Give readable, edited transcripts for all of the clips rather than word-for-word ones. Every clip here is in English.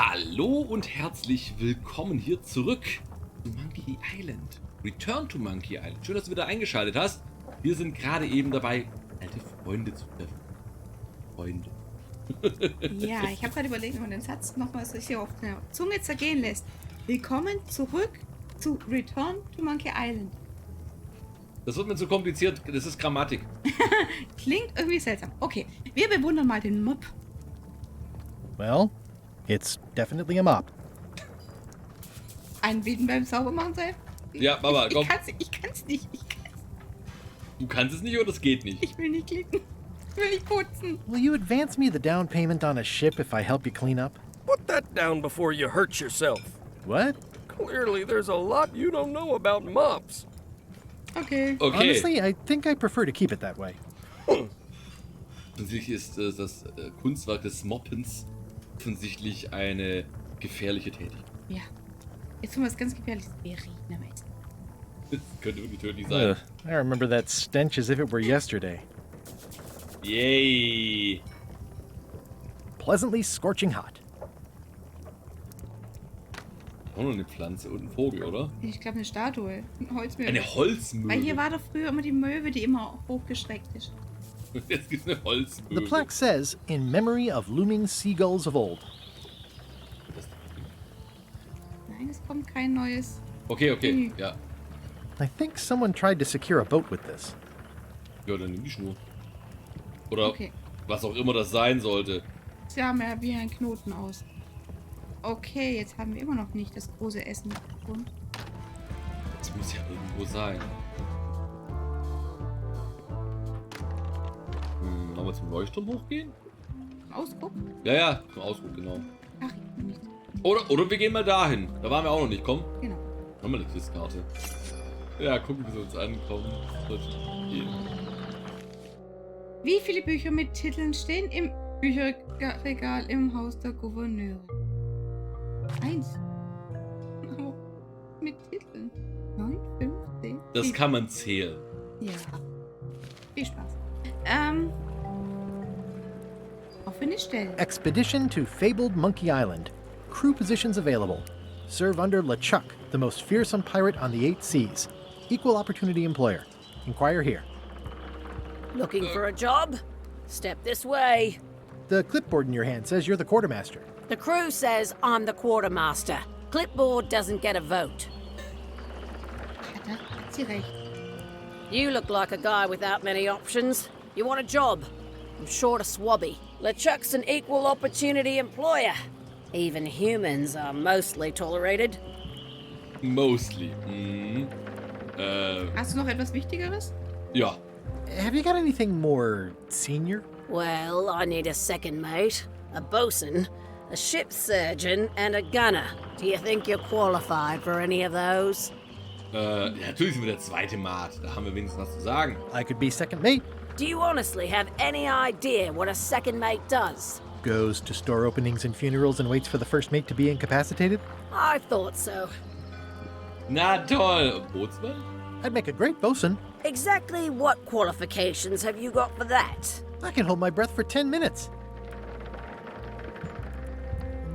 Hallo und herzlich willkommen hier zurück zu Monkey Island. Return to Monkey Island. Schön, dass du wieder eingeschaltet hast. Wir sind gerade eben dabei, alte Freunde zu treffen. Freunde. Ja, ich habe gerade überlegt, ob man den Satz nochmal so hier auf der Zunge zergehen lässt. Willkommen zurück zu Return to Monkey Island. Das wird mir zu kompliziert, das ist Grammatik. Klingt irgendwie seltsam. Okay, wir bewundern mal den Mob. Well, it's definitely a mop. Einbieten beim Saubermachen sein? Ja, Mama, komm. Ich kann's nicht. Du kannst es nicht oder es geht nicht? Ich will nicht klicken. Ich will nicht putzen. Will you advance me the down payment on a ship if I help you clean up? Put that down before you hurt yourself. What? Clearly, there's a lot you don't know about mops. Okay. Honestly, I think I prefer to keep it that way. Offensichtlich ist das Kunstwerk des Moppens offensichtlich eine gefährliche Tätigkeit. Ja. Jetzt tun wir was ganz Gefährliches. Wir riechen am Essen. Das könnte wirklich tödlich sein. I remember that stench as if it were yesterday. Yay! Pleasantly scorching hot. Auch noch eine Pflanze und ein Vogel, oder? Ich glaube, eine Statue. Ein Holzmöwe. Eine Holzmöwe. Weil hier war doch früher immer die Möwe, die immer hochgestreckt ist. Jetzt gibt es eine Holzmöwe. The plaque says, in memory of looming seagulls of old. Nein, es kommt kein neues. Okay, ja. I think someone tried to secure a boat with this. Ja, dann nimm die Schnur. Oder Okay. was auch immer das sein sollte. Sah mehr wie ein Knoten aus. Okay, jetzt haben wir immer noch nicht das große Essen gefunden. Das muss ja irgendwo sein. Wollen wir zum Leuchtturm hochgehen? Ausguck? Ja, zum Ausguck, genau. Ach, nicht. Oder wir gehen mal dahin. Da waren wir auch noch nicht. Komm. Genau. Haben wir eine Quizkarte. Ja, gucken, wie sie uns ankommen. Wie viele Bücher mit Titeln stehen im Bücherregal im Haus der Gouverneurin? 1. Oh, mit Titeln. 9, 5, 10. Das kann man zählen. Ja. Viel Spaß. Offene Stelle. Expedition to fabled Monkey Island. Crew positions available. Serve under LeChuck, the most fearsome pirate on the 8 seas. Equal opportunity employer. Inquire here. Looking for a job? Step this way. The clipboard in your hand says you're the quartermaster. The crew says I'm the quartermaster. Clipboard doesn't get a vote. Ja, da hat sie recht. You look like a guy without many options. You want a job? I'm short of swabby. LeChuck's an equal opportunity employer. Even humans are mostly tolerated. Mostly. Hast du noch etwas Wichtigeres? Ja. Have you got anything more senior? Well, I need a second mate, a bosun, a ship surgeon, and a gunner. Do you think you're qualified for any of those? Natürlich sind wir der zweite Mart. Da haben wir wenigstens was zu sagen. I could be second mate. Do you honestly have any idea what a second mate does? Goes to store openings and funerals and waits for the first mate to be incapacitated. I thought so. Na toll. Bootsmann? I'd make a great bosun. Exactly what qualifications have you got for that? I can hold my breath for 10 minutes.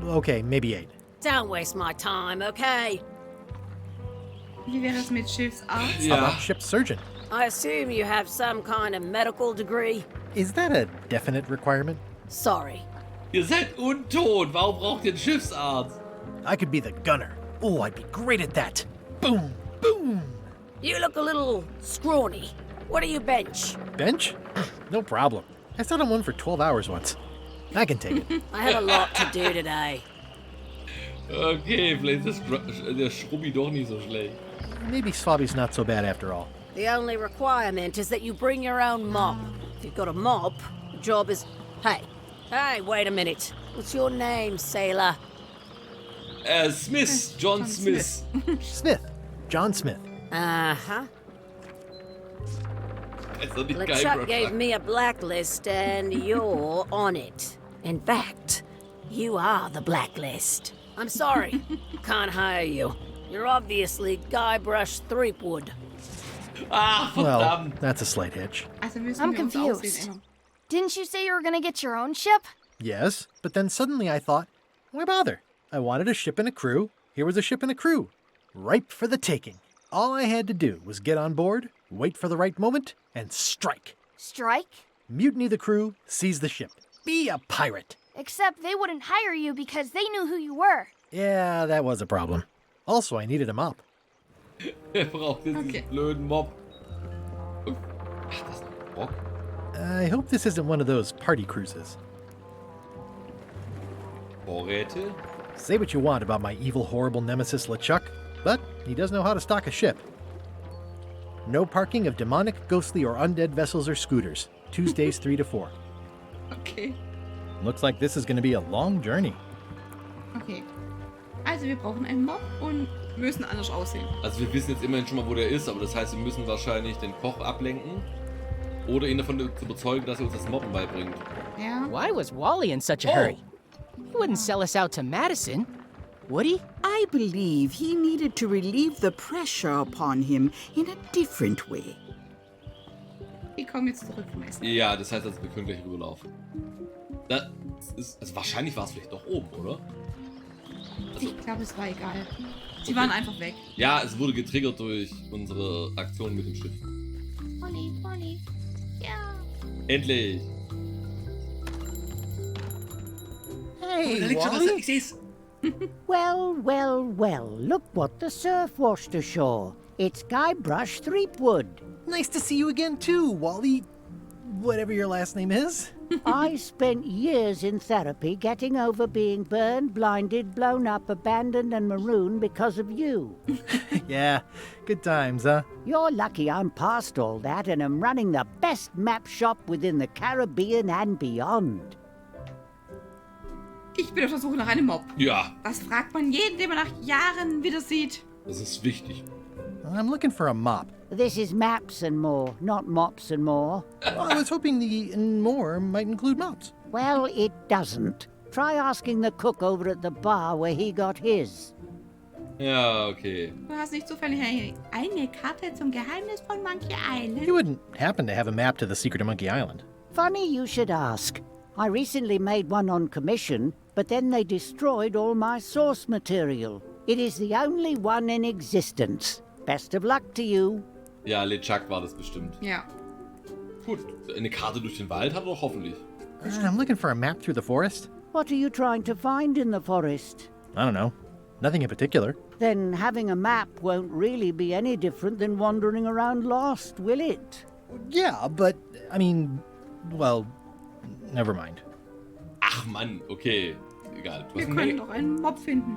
Okay, maybe 8. Don't waste my time, okay? Wie wäre es mit Schiffsarzt? How about ship surgeon? I assume you have some kind of medical degree? Is that a definite requirement? Sorry. Ihr seid untot. Warum braucht ihr einen Schiffsarzt? I could be the gunner. Oh, I'd be great at that. Boom, boom. You look a little scrawny. What do you bench? Bench? No problem. I sat on one for 12 hours once. I can take it. I have a lot to do today. Okay, vielleicht ist der Schrubbi doch nicht so schlecht. Maybe Swabby's not so bad after all. The only requirement is that you bring your own mop. If you've got a mop, the job is... Hey, wait a minute. What's your name, sailor? Smith. John Smith. Smith. John Smith. Uh-huh. Ist doch nicht LeChuck gave Guybrush. me a blacklist and you're on it. In fact, you are the blacklist. I'm sorry. Can't hire you. You're obviously Guybrush Threepwood. Ah, Well, verdammt. that's a slight hitch. Also müssen I'm wir uns confused. aussehen immer. Didn't you say you were gonna get your own ship? Yes, but then suddenly I thought, why bother? I wanted a ship and a crew. Here was a ship and a crew. Ripe for the taking. All I had to do was get on board, wait for the right moment, and strike. Strike? Mutiny the crew, seize the ship. Be a pirate. Except they wouldn't hire you because they knew who you were. Yeah, that was a problem. Also, I needed a mop. Er braucht jetzt Okay. diesen blöden Mob. Ach, das ist ein Bock. I hope this isn't one of those party cruises. Vorräte? Say what you want about my evil, horrible nemesis LeChuck, but he does know how to stock a ship. No parking of demonic, ghostly, or undead vessels or scooters. Tuesdays 3 to 4. Okay. Looks like this is going to be a long journey. Okay. Also wir brauchen einen Mob und müssen anders aussehen. Also wir wissen jetzt immerhin schon mal, wo der ist, aber das heißt, wir müssen wahrscheinlich den Koch ablenken oder ihn davon zu überzeugen, dass er uns das Mobben beibringt. Ja. Why was Wally in such a hurry? He wouldn't sell us out to Madison, would he? I believe he needed to relieve the pressure upon him in a different way. Die kommen jetzt zurück vom Essen. Ja, das heißt also, wir können gleich rüberlaufen. Das ist, also wahrscheinlich war es vielleicht doch oben, oder? Also, Ich glaube, es war egal. Sie waren einfach weg. ja, es wurde getriggert durch unsere Aktion mit dem Schiff. Polly, Polly. Ja. Endlich! Hey, Da liegt schon Wally. was, ich seh's! Well, well, well, look what the surf washed ashore. It's Guybrush Threepwood. Nice to see you again, too, Wally. Whatever your last name is. I spent years in therapy getting over being burned, blinded, blown up, abandoned, and marooned because of you. Yeah, good times, huh? You're lucky I'm past all that and am running the best map shop within the Caribbean and beyond. Ich bin auf der Suche nach einem Mob. Ja, Das fragt man jeden, den man nach Jahren wieder sieht. das ist wichtig. I'm looking for a mop. This is maps and more, not mops and more. I was hoping the and more might include mops. Well, it doesn't. Try asking the cook over at the bar where he got his. Ja, okay. Du hast nicht zufällig eine Karte zum Geheimnis von Monkey Island? You wouldn't happen to have a map to the secret of Monkey Island. Funny you should ask. I recently made one on commission, but then they destroyed all my source material. It is the only one in existence. Best of luck to you. Ja, LeChuck war das bestimmt. Ja. Gut, eine Karte durch den Wald hat er doch hoffentlich. I'm looking for a map through the forest. What are you trying to find in the forest? I don't know. Nothing in particular. Then having a map won't really be any different than wandering around lost, will it? Yeah, but, I mean, well, never mind. Ach Mann, okay. Egal. Du Wir hast können doch einen Mob finden.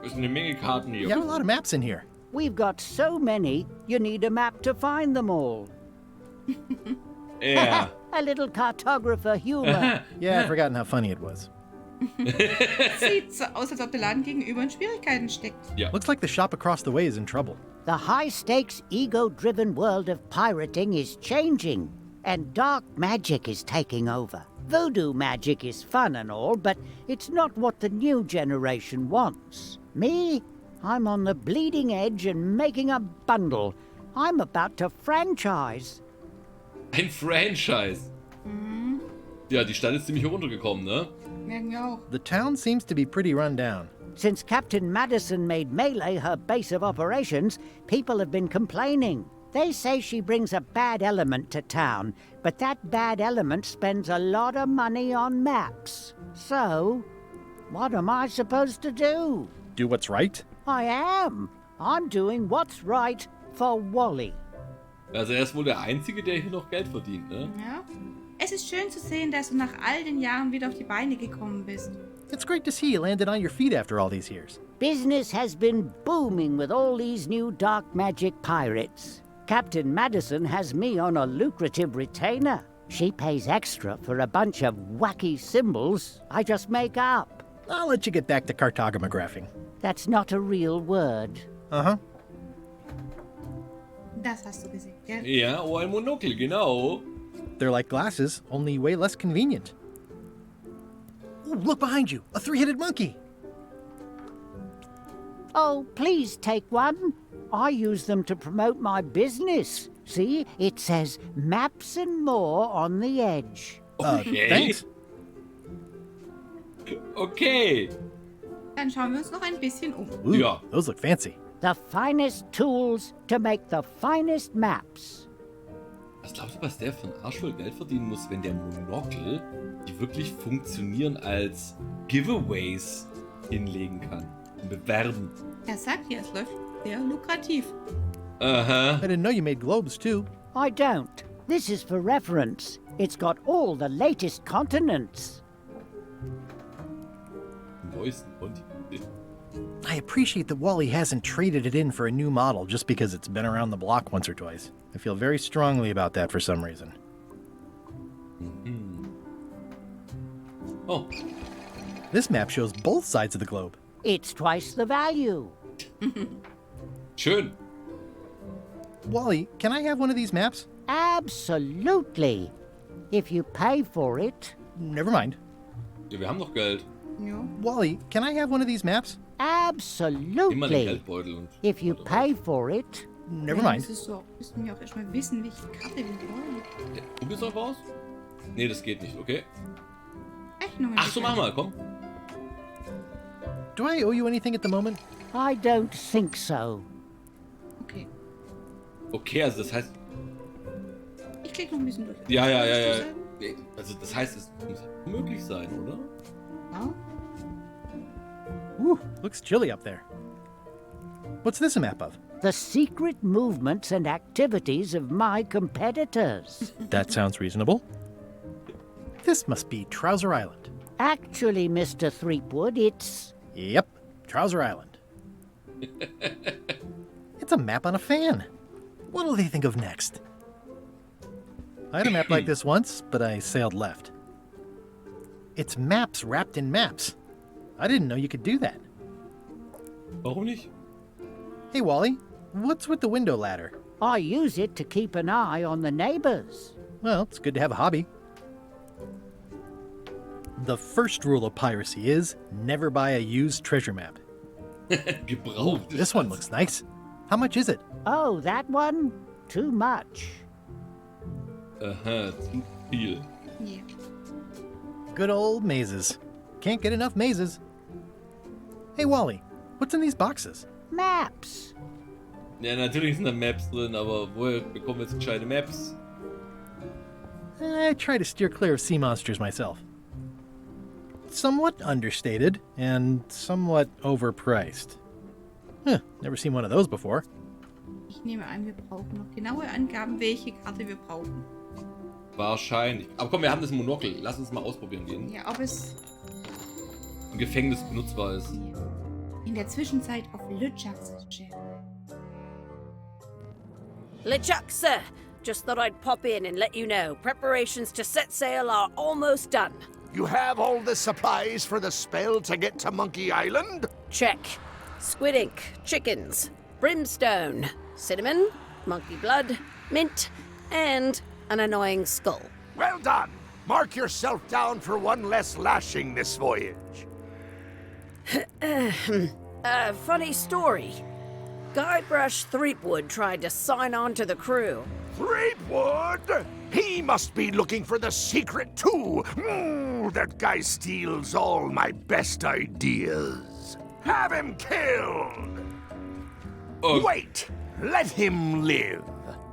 eine Menge Karten hier. You got a lot of maps in here. We've got so many, you need a map to find them all. Ja. A little cartographer humor. Yeah, I'd forgotten how funny it was. Sieht so aus, als ob der Laden gegenüber in Schwierigkeiten steckt. Ja. Looks like the shop across the way is in trouble. The high-stakes, ego-driven world of pirating is changing, and dark magic is taking over. Voodoo magic is fun and all, but it's not what the new generation wants. Me? I'm on the bleeding edge and making a bundle. I'm about to franchise. Ein Franchise. Ja, die Stadt ist ziemlich runtergekommen, ne? Merken wir auch. The town seems to be pretty run down. Since Captain Madison made Melee her base of operations, people have been complaining. They say she brings a bad element to town, but that bad element spends a lot of money on maps. So, what am I supposed to do? Do what's right? I am. I'm doing what's right for Wally. Also er ist wohl der Einzige, der hier noch Geld verdient, ne? Ja. Es ist schön zu sehen, dass du nach all den Jahren wieder auf die Beine gekommen bist. It's great to see you landed on your feet after all these years. Business has been booming with all these new dark magic pirates. Captain Madison has me on a lucrative retainer. She pays extra for a bunch of wacky symbols I just make up. I'll let you get back to cartographing. That's not a real word. Uh-huh. Das hast du gesehen, gell? Ja, oh, ein Monokel, genau. They're like glasses, only way less convenient. Ooh, look behind you! A three-headed monkey! Oh, please take one. I use them to promote my business. See, it says maps and more on the edge. Okay. Thanks. Okay. Dann schauen wir uns noch ein bisschen um. Ooh, Ja. those look fancy. The finest tools to make the finest maps. Was glaubst du, was der für einen Arsch voll Geld verdienen muss, wenn der Monokel die wirklich funktionieren als Giveaways hinlegen kann und bewerben? Er sagt ja, es läuft sehr lukrativ. Aha. I didn't know you made globes too. I don't. This is for reference. It's got all the latest continents. Neuesten Kontinent. I appreciate that Wally hasn't traded it in for a new model just because it's been around the block once or twice. I feel very strongly about that for some reason. Oh, This map shows both sides of the globe. It's twice the value. schön. Wally, can I have one of these maps? Absolutely. If you pay for it. Never mind. Ja, wir haben noch Geld. Ja. Wally, can I have one of these maps? Nimm mal den Absolutely. Geldbeutel und... If you pay for it. Never Ja, mind. das ist so. Müssen wir auch erstmal wissen, welche Karte wir wollen. Ja, probier's einfach aus? Nee, das geht nicht, okay. Echt noch mal Ach so, mach mal, komm. Do I owe you anything at the moment? I don't think so. Okay. Okay, also das heißt... Ich klicke noch ein bisschen durch. Ja. Was du sagen? Nee, also das heißt, es muss möglich sein, oder? Ja. Ooh, looks chilly up there. What's this a map of? The secret movements and activities of my competitors. That sounds reasonable. This must be Trouser Island. Actually, Mr. Threepwood, it's... Yep, Trouser Island. It's a map on a fan. What'll they think of next? I had a map like this once, but I sailed left. It's maps wrapped in maps. I didn't know you could do that. Warum nicht? Hey, Wally, what's with the window ladder? I use it to keep an eye on the neighbors. Well, it's good to have a hobby. The first rule of piracy is never buy a used treasure map. Gebraucht. This one looks nice. How much is it? Oh, that one? Too much. Aha, zu viel. Yeah. Good old mazes. Can't get enough mazes. Hey, Wally, what's in these boxes? Maps. Ja, natürlich sind da Maps drin, aber woher bekommen wir jetzt gescheite Maps? I try to steer clear of sea monsters myself. Somewhat understated and somewhat overpriced. Huh, never seen one of those before. Ich nehme an, wir brauchen noch genaue Angaben, welche Karte wir brauchen. Wahrscheinlich. Aber komm, wir haben das Monokel. Lass uns mal ausprobieren gehen. Ja, ob es Im Gefängnis benutzbar ist. in der Zwischenzeit auf LeChucks steht. LeChuck, sir. Just thought I'd pop in and let you know. Preparations to set sail are almost done. You have all the supplies for the spell to get to Monkey Island? Check. Squid ink, chickens, brimstone, cinnamon, monkey blood, mint, and an annoying skull. Well done! Mark yourself down for one less lashing this voyage. Funny story. Guybrush Threepwood tried to sign on to the crew. Threepwood? He must be looking for the secret too. That guy steals all my best ideas. Have him killed! Wait! Let him live.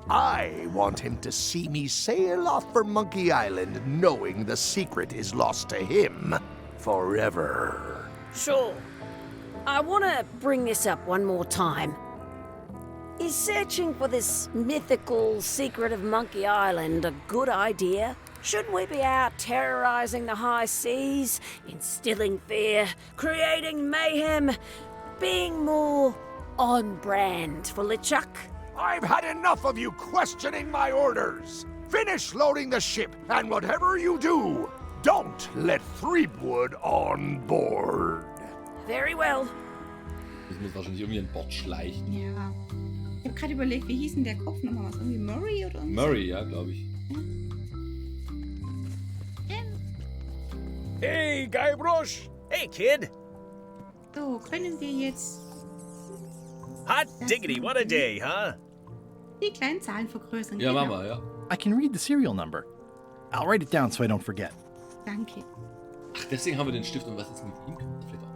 I want him to see me sail off for Monkey Island knowing the secret is lost to him forever. Sure. I want to bring this up one more time. Is searching for this mythical secret of Monkey Island a good idea? Shouldn't we be out terrorizing the high seas, instilling fear, creating mayhem, being more on brand for LeChuck? I've had enough of you questioning my orders. Finish loading the ship, and whatever you do, don't let Threepwood on board. Very well. Das muss wahrscheinlich irgendwie an Bord schleichen. Ja. Ich habe gerade überlegt, wie hieß denn der Kopf nochmal? Was? Irgendwie Murray oder so? Murray, ja, glaube ich. Hey, Guybrush. Hey, kid. So, können wir jetzt Hot diggity, what a day, huh? die kleinen Zahlen vergrößern? Ja, Genau. Mama, ja. I can read the serial number. I'll write it down so I don't forget. Danke. Ach, deswegen haben wir den Stift. Und was ist mit ihm? Vielleicht auch.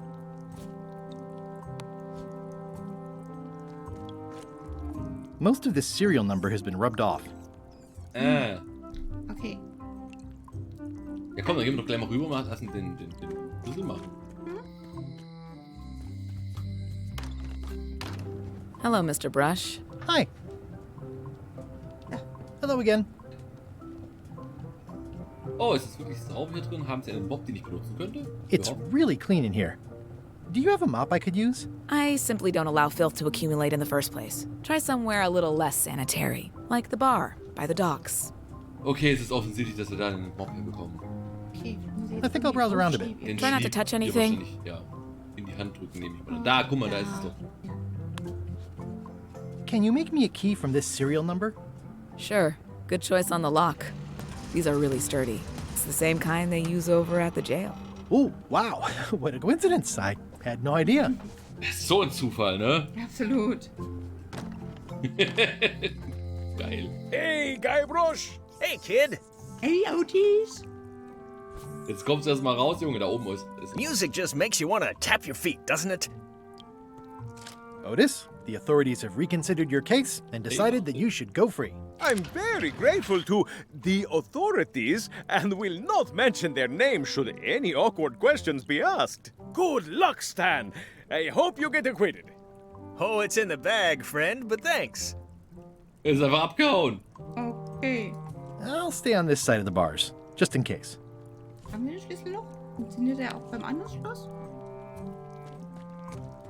Most of this serial number has been rubbed off. Ah. Okay. Ja komm, dann gehen wir doch gleich mal rüber, mal lassen den Schlüssel machen. Hello, Mr. Brush. Hi. Hello again. Oh, ist es wirklich sauber hier drin? Haben Sie einen Mob, den ich benutzen könnte? It's really clean in here. Do you have a mop I could use? I simply don't allow filth to accumulate in the first place. Try somewhere a little less sanitary, like the bar by the docks. Okay, es ist offensichtlich, dass wir da einen Mob herbekommen. Okay. I think I'll browse around a bit. Den Try not to Schlieb touch hier anything. wahrscheinlich, ja, in die Hand drücken, nehme ich mal. Da, guck mal, da ist es doch. Can you make me a key from this serial number? Sure, good choice on the lock. These are really sturdy. It's the same kind they use over at the jail. Oh, wow. What a coincidence. I had no idea. So ein Zufall, ne? Absolut. Geil. Hey, Guybrush! Hey, kid! Hey, Otis. Jetzt kommt's erst mal raus, Junge, da oben ist. Music just makes you want to tap your feet, doesn't it? Otis, the authorities have reconsidered your case and decided that you should go free. I'm very grateful to the authorities and will not mention their name should any awkward questions be asked. Good luck, Stan. I hope you get acquitted. Oh, it's in the bag, friend, but thanks. Ist einfach abgehauen. Okay. I'll stay on this side of the bars, just in case. Haben wir den Schlüssel noch? Funktioniert der auch beim anderen Schloss?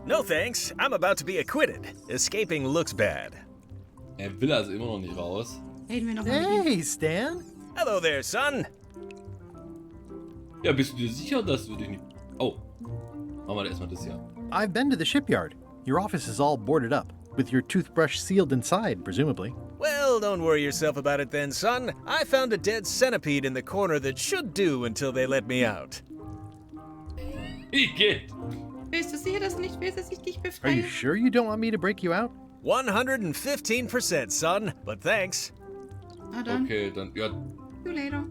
No thanks. I'm about to be acquitted. Escaping looks bad. Will also immer noch nicht raus. Reden wir noch mal mit ihm. Hey, Stan. Hello there, son. Ja, bist du dir sicher, dass du dich nicht... Oh. Machen wir erstmal das hier. I've been to the shipyard. Your office is all boarded up, with your toothbrush sealed inside, presumably. Well, don't worry yourself about it then, son. I found a dead centipede in the corner that should do until they let me out. Wie geht? Bist du sicher, dass du nicht willst, dass ich dich Are you befreie? sure you don't want me to break you out? 115%, son, but thanks. Na dann. Okay, dann, ja, See you later.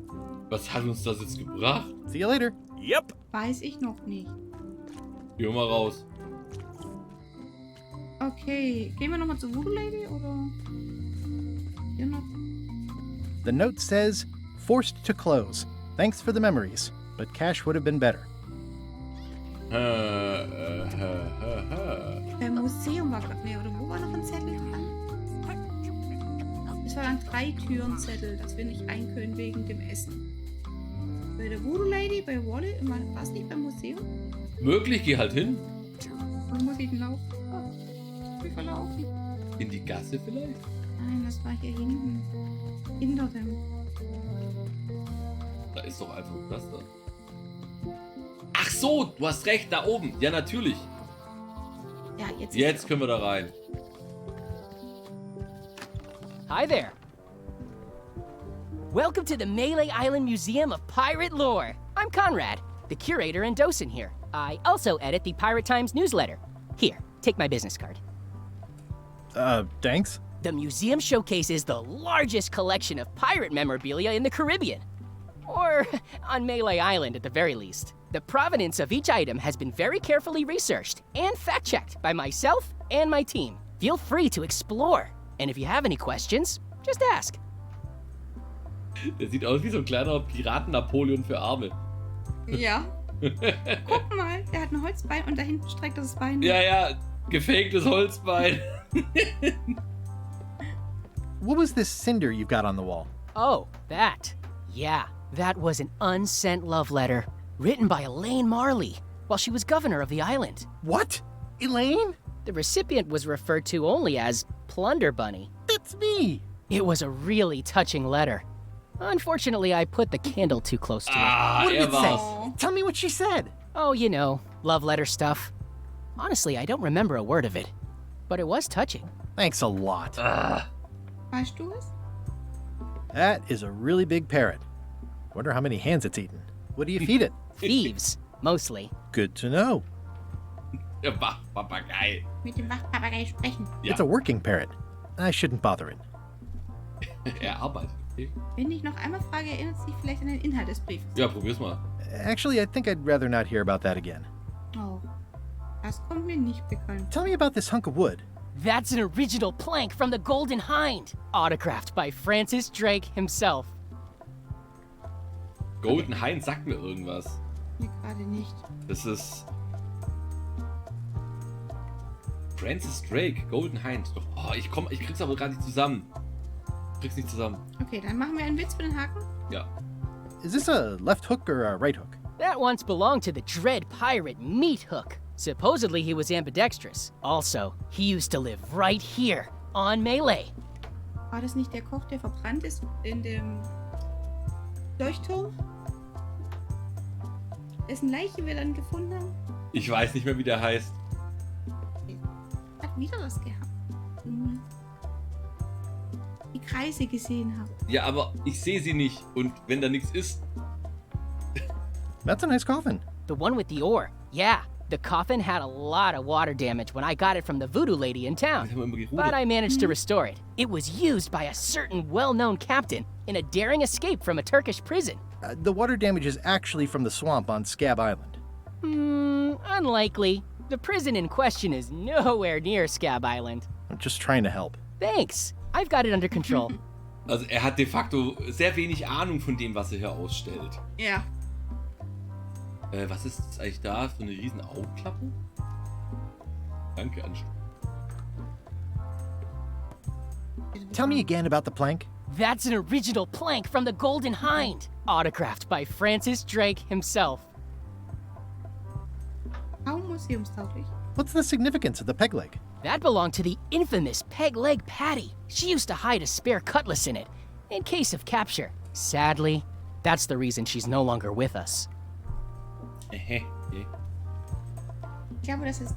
was hat uns das jetzt gebracht? See you later. Yep. Weiß ich noch nicht. Gehen wir mal raus. Okay. Gehen wir nochmal zur Voodoo Lady oder? Hier noch? The note says, forced to close. Thanks for the memories, but cash would have been better. Beim Museum war gerade. Nee, oder wo war noch ein Zettel dran? Es war ein 3-Türen-Zettel, dass wir nicht rein können wegen dem Essen. Bei der Voodoo Lady, bei Wally, war es nicht beim Museum? Möglich, geh halt hin. Wo muss ich denn laufen? Oh, ich verlaufen. In die Gasse vielleicht? Nein, das war hier hinten. Hinter dem. Da ist doch einfach das da. Ach so, du hast recht, da oben. Ja, natürlich. Ja, jetzt. Jetzt können wir da rein. Hi there. Welcome to the Melee Island Museum of Pirate Lore. I'm Conrad, the curator and docent here. I also edit the Pirate Times newsletter. Here, take my business card. Thanks. The museum showcases the largest collection of pirate memorabilia in the Caribbean. Or on Melee Island at the very least. The provenance of each item has been very carefully researched and fact-checked by myself and my team. Feel free to explore. And if you have any questions, just ask. Der sieht aus wie so ein kleiner Piraten-Napoleon für Arme. Ja. Guck mal, der hat ein Holzbein und da hinten streckt das Bein. Ja, ja, gefaktes Holzbein. What was this cinder you've got on the wall? Oh, that. Yeah, that was an unsent love letter written by Elaine Marley while she was governor of the island. What? Elaine? The recipient was referred to only as Plunder Bunny. That's me. It was a really touching letter. Unfortunately, I put the candle too close to it. What did it say? Oh. Tell me what she said. Oh, you know, love letter stuff. Honestly, I don't remember a word of it, but it was touching. Thanks a lot. Weißt du es? That is a really big parrot. Wonder how many hands it's eaten. What do you feed it? Thieves, mostly. Good to know. Der Wachpapagei. Mit dem Wachpapagei sprechen. Ja. It's a working parrot. I shouldn't bother it. Er arbeitet. Okay. Wenn ich noch einmal frage, erinnert sich vielleicht an den Inhalt des Briefes. Ja, probier's mal. Actually, I think I'd rather not hear about that again. Oh, das kommt mir nicht bekannt. Tell me about this hunk of wood. That's an original plank from the Golden Hind, autographed by Francis Drake himself. Golden Hind sagt mir irgendwas. Mir gerade nicht. Das ist... Francis Drake, Golden Hind. Doch, oh, ich krieg's aber gerade nicht zusammen. Okay, dann machen wir einen Witz mit den Haken. Ja. Is this a left hook or a right hook? That once belonged to the dread pirate Meat Hook. Supposedly he was ambidextrous. Also, he used to live right here, on Melee. War das nicht der Koch, der verbrannt ist in dem Leuchtturm? Dessen Leiche wir dann gefunden haben? Ich weiß nicht mehr, wie der heißt. Hat wieder was gehabt. Die Kreise gesehen habe. Ja, aber ich sehe sie nicht. Und wenn da nichts ist... That's a nice coffin. The one with the ore. Yeah, the coffin had a lot of water damage when I got it from the voodoo lady in town. But I managed to restore it. It was used by a certain well-known captain in a daring escape from a Turkish prison. The water damage is actually from the swamp on Scab Island. Unlikely. The prison in question is nowhere near Scab Island. I'm just trying to help. Thanks. I've got it under control. Also er hat de facto sehr wenig Ahnung von dem, was er hier ausstellt. Ja. Was ist das eigentlich da? So eine riesen Augenklappe? Danke, Anstand. Tell me again about the plank. That's an original plank from the Golden Hind, autographed by Francis Drake himself. Kaum museumstauglich. What's the significance of the peg leg? That belonged to the infamous Peg Leg Patty. She used to hide a spare cutlass in it, in case of capture. Sadly, that's the reason she's no longer with us. Okay. Ich glaube, das ist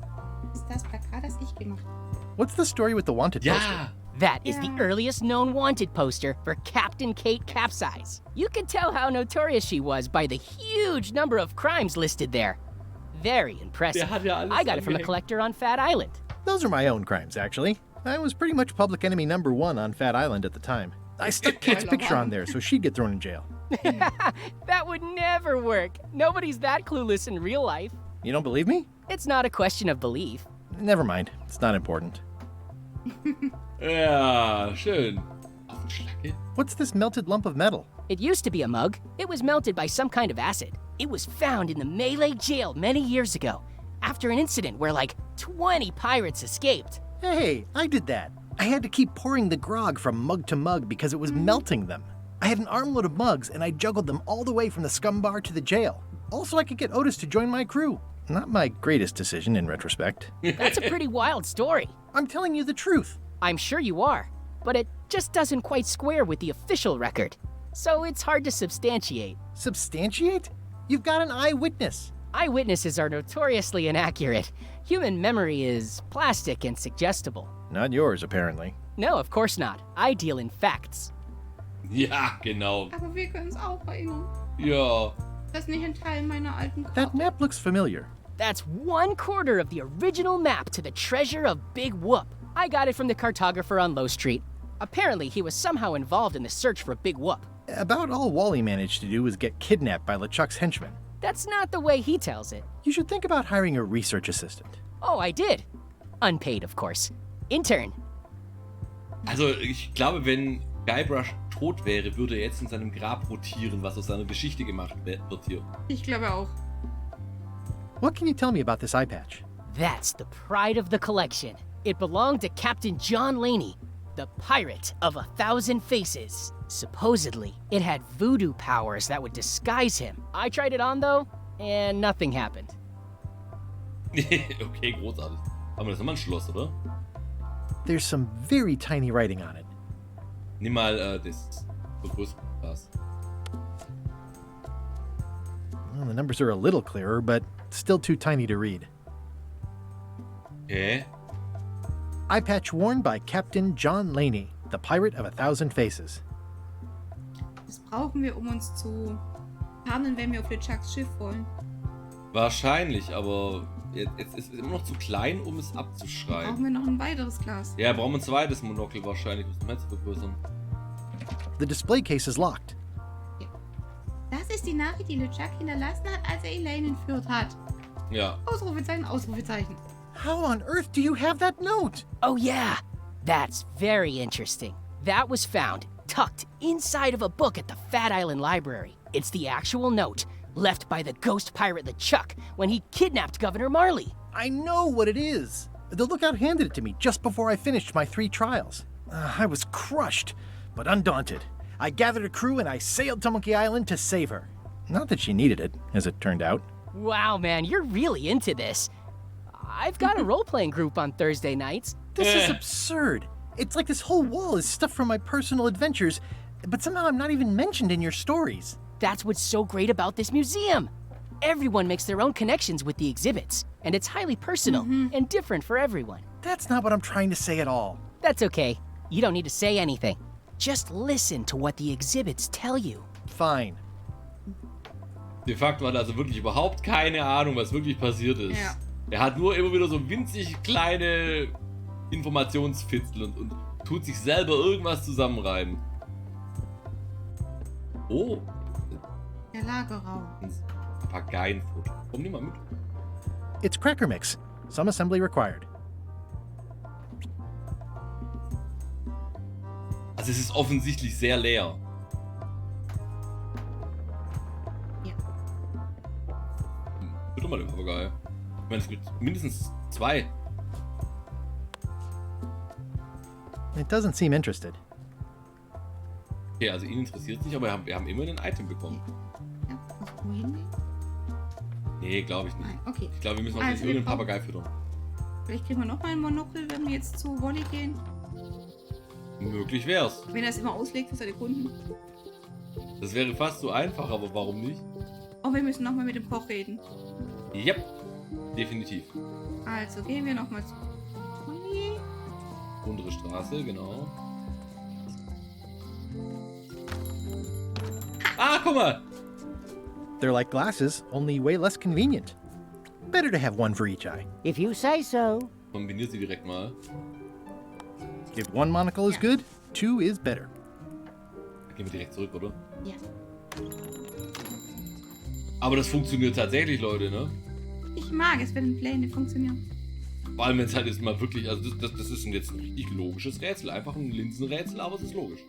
das Plakat, das ich gemacht habe. What's the story with the wanted poster? That is the earliest known wanted poster for Captain Kate Capsize. You can tell how notorious she was by the huge number of crimes listed there. Very impressive. I got it from a collector on Fat Island. Those are my own crimes, actually. I was pretty much public enemy #1 on Fat Island at the time. I stuck Kate's picture on there so she'd get thrown in jail. That would never work. Nobody's that clueless in real life. You don't believe me? It's not a question of belief. Never mind. It's not important. Ja, schön. What's this melted lump of metal? It used to be a mug. It was melted by some kind of acid. It was found in the Melee jail many years ago, after an incident where like 20 pirates escaped. Hey, I did that. I had to keep pouring the grog from mug to mug because it was melting them. I had an armload of mugs and I juggled them all the way from the scum bar to the jail. Also, I could get Otis to join my crew. Not my greatest decision in retrospect. That's a pretty wild story. I'm telling you the truth. I'm sure you are, but it just doesn't quite square with the official record. So it's hard to substantiate. Substantiate? You've got an eyewitness. Eyewitnesses are notoriously inaccurate. Human memory is plastic and suggestible. Not yours, apparently. No, of course not. I deal in facts. Ja, genau. Aber wir können es auch erinnern. Ja. Das ist nicht ein Teil meiner alten Karte. That map looks familiar. That's 1/4 of the original map to the treasure of Big Whoop. I got it from the cartographer on Low Street. Apparently, he was somehow involved in the search for Big Whoop. About all Wally managed to do was get kidnapped by LeChuck's henchmen. That's not the way he tells it. You should think about hiring a research assistant. Oh, I did. Unpaid, of course. Intern. Also, ich glaube, wenn Guybrush tot wäre, würde er jetzt in seinem Grab rotieren, was aus seiner Geschichte gemacht wird hier. Ich glaube auch. What can you tell me about this eye patch? That's the pride of the collection. It belonged to Captain John Laney, the pirate of 1,000 faces. Supposedly, it had voodoo powers that would disguise him. I tried it on, though, and nothing happened. Okay, großartig. Aber das ist immer ein Schloss, oder? There's some very tiny writing on it. Nimm mal das Glas. Well, the numbers are a little clearer, but still too tiny to read. Okay. Eye patch worn by Captain John Laney, the pirate of 1,000 faces. Das brauchen wir, uns zu tarnen, wenn wir auf LeChucks Schiff wollen. Wahrscheinlich, aber jetzt ist es immer noch zu klein, um es abzuschreiben. Brauchen wir noch ein weiteres Glas? Ja, brauchen wir ein zweites Monokel wahrscheinlich, um es mehr zu vergrößern. The display case is locked. Ja. Das ist die Nachricht, die LeChuck hinterlassen hat, als er Elaine entführt hat. Ja. Ausrufezeichen, Ausrufezeichen. How on earth do you have that note? Oh yeah, that's very interesting. That was found tucked inside of a book at the Fat Island Library. It's the actual note left by the ghost pirate LeChuck when he kidnapped Governor Marley. I know what it is. The lookout handed it to me just before I finished my 3 trials. I was crushed, but undaunted. I gathered a crew and I sailed to Monkey Island to save her. Not that she needed it, as it turned out. Wow, man, you're really into this. I've got a role-playing group on Thursday nights. This is absurd. It's like this whole wall is stuff from my personal adventures, but somehow I'm not even mentioned in your stories. That's what's so great about this museum. Everyone makes their own connections with the exhibits, and it's highly personal and different for everyone. That's not what I'm trying to say at all. That's okay. You don't need to say anything. Just listen to what the exhibits tell you. Fine. De facto hat er also wirklich überhaupt keine Ahnung, was wirklich passiert ist. Ja. Er hat nur immer wieder so winzig kleine Informationsfitzel und tut sich selber irgendwas zusammenreiben. Oh. Der Lagerraum. Ein Papageienfoto. Komm, nimm mal mit. It's cracker mix. Some assembly required. Also es ist offensichtlich sehr leer. Ja. Bitte mal den Papagei. Ich meine, es gibt mindestens 2. It doesn't seem interested. Okay, also ihn interessiert es nicht, aber wir haben immer ein Item bekommen. Ja, was wohin? Nee, glaube ich nicht. Nein, okay. Ich glaube, wir müssen uns Also, jetzt irgendeinen Papagei füttern. Vielleicht kriegen wir noch mal ein Monokel, wenn wir jetzt zu Wolli gehen. Möglich wär's. Wenn er es immer auslegt für seine Kunden. Das wäre fast so einfach, aber warum nicht? Oh, wir müssen noch mal mit dem Koch reden. Yep, definitiv. Also gehen wir noch mal zu Wolli. Untere Straße, genau. Ah, guck mal! They're like glasses, only way less convenient. Better to have one for each eye. If you say so. Kombiniert sie direkt mal. If one monocle is good, 2 is better. Gehen wir direkt zurück, oder? Ja. Aber das funktioniert tatsächlich, Leute, ne? Ich mag es, wenn Pläne funktionieren. Vor allem, wenn es halt jetzt mal wirklich, also das ist jetzt ein richtig logisches Rätsel. Einfach ein Linsenrätsel, aber es ist logisch.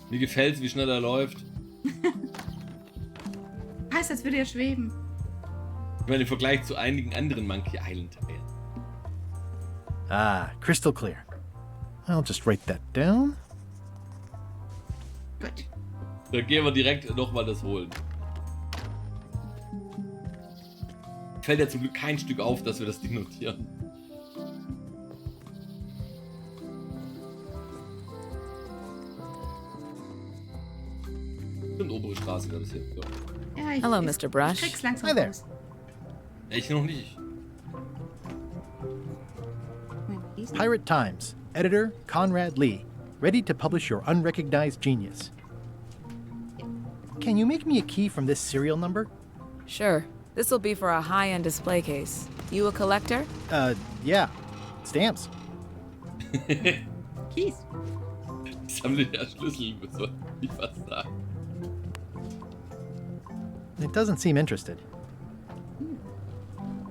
Mir gefällt es, wie schnell er läuft. Heißt, als würde er schweben. Ich meine, im Vergleich zu einigen anderen Monkey Island Teilen. Ah, crystal clear. I'll just write that down. Gut. Dann gehen wir direkt nochmal das holen. Fällt ja zum Glück kein Stück auf, dass wir das Ding notieren. Und obere Straße wäre das hier. Ja. Ja, Hello, Mr. Brush. Ich krieg's langsam Hi there. raus. Ich noch nicht. Pirate Times. Editor Conrad Lee. Ready to publish your unrecognized genius. Can you make me a key from this serial number? Sure. This will be for a high-end display case. You a collector? Yeah. Stamps. Kies. Ich sammle ja Schlüssel, soll ich was sagen. It doesn't seem interested.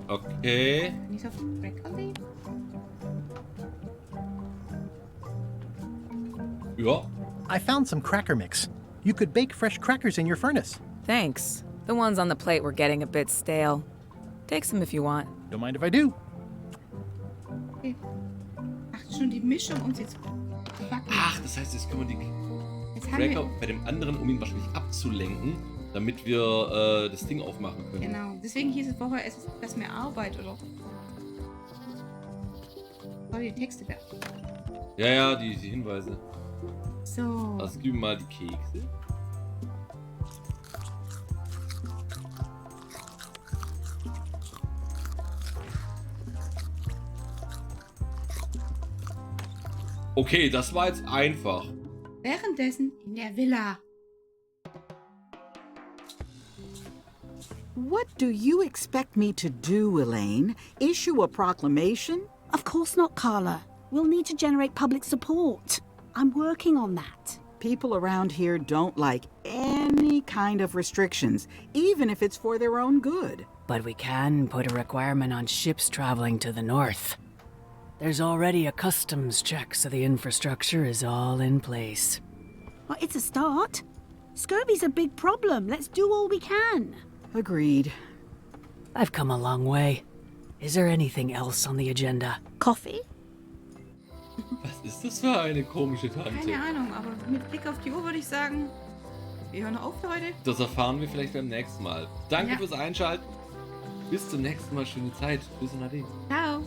Okay. Nicht auf den Cracker legen? Ja. I found some cracker mix. You could bake fresh crackers in your furnace. Thanks. The ones on the plate were getting a bit stale. Take some if you want. Don't mind if I do. Okay. Ach, schon die Mischung, um sie zu backen. Ach, das heißt, jetzt können wir die Jetzt haben Cracker wir, bei dem anderen, um ihn wahrscheinlich abzulenken, damit wir das Ding aufmachen können. genau. Deswegen hieß es vorher, es ist etwas mehr Arbeit, oder? Soll die Texte werden. Ja, die Hinweise. So. Also geben wir mal die Kekse. Okay, das war jetzt einfach. Währenddessen in der Villa. What do you expect me to do, Elaine? Issue a proclamation? Of course not, Carla. We'll need to generate public support. I'm working on that. People around here don't like any kind of restrictions, even if it's for their own good. But we can put a requirement on ships traveling to the north. There's already a customs check, so the infrastructure is all in place. Well, it's a start. Scurvy's a big problem. Let's do all we can. Agreed. I've come a long way. Is there anything else on the agenda? Coffee? Was ist das für eine komische Tante? Keine Ahnung, aber mit Blick auf die Uhr würde ich sagen, wir hören auf für heute. Das erfahren wir vielleicht beim nächsten Mal. Danke Ja. fürs Einschalten. Bis zum nächsten Mal. Schöne Zeit. Bis dann. Ciao.